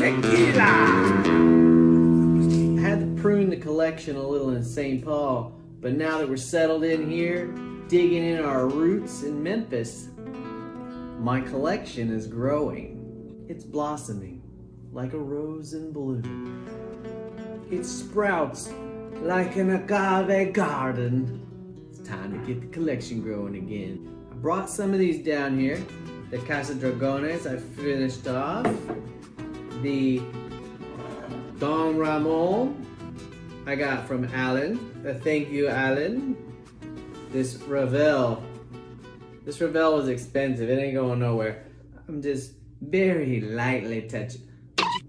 Tequila! I had to prune the collection a little in St. Paul, but now that we're settled in here, digging in our roots in Memphis, my collection is growing. It's blossoming like a rose in bloom. It sprouts like an agave garden. It's time to get the collection growing again. I brought some of these down here. The Casa Dragones I finished off. The Don Ramon I got from Alan. Thank you, Alan. This Revel. This Revel was expensive. It ain't going nowhere. I'm just very lightly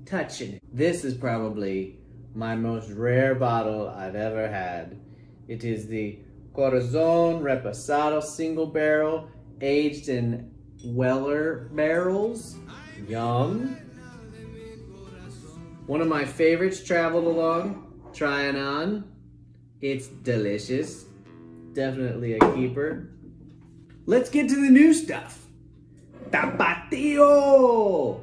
touching it. This is probably my most rare bottle I've ever had. It is the Corazón Reposado single barrel, aged in Weller barrels. Yum. One of my favorites traveled along, Trianon. It's delicious. Definitely a keeper. Let's get to the new stuff. Tapatio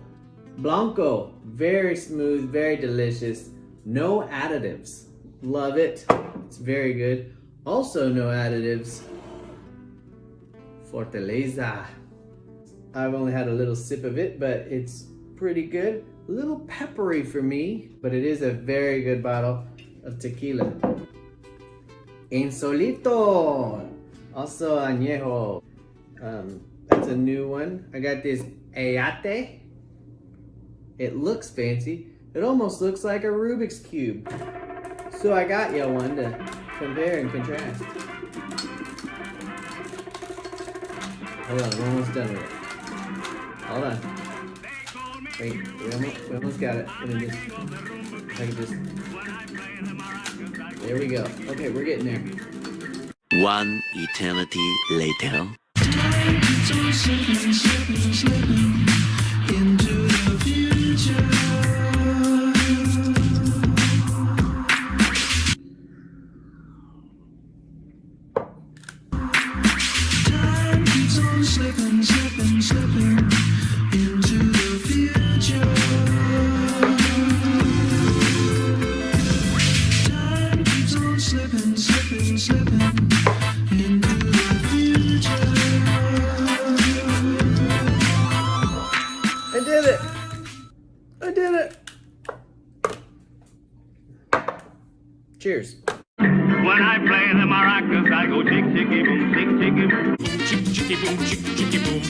Blanco. Very smooth, very delicious. No additives. Love it. It's very good. Also no additives. Fortaleza. I've only had a little sip of it, but it's pretty good. A little peppery for me, but it is a very good bottle of tequila. Insólito. Also Añejo. That's a new one. I got this Ayate. It looks fancy. It almost looks like a Rubik's Cube. So I got you one to compare and contrast. Hold on, I'm almost done with it. Hold on. Wait, we almost got it. Let me just, if I can just, there we go. Okay, we're getting there. One eternity later. Into the future. Time keeps on slipping into the future. Time keeps on slipping into the future. I did it! I did it! Cheers. When I play the maracas, I go chick chicky boom, chick chicky boom. Chicky boom, chicky boom.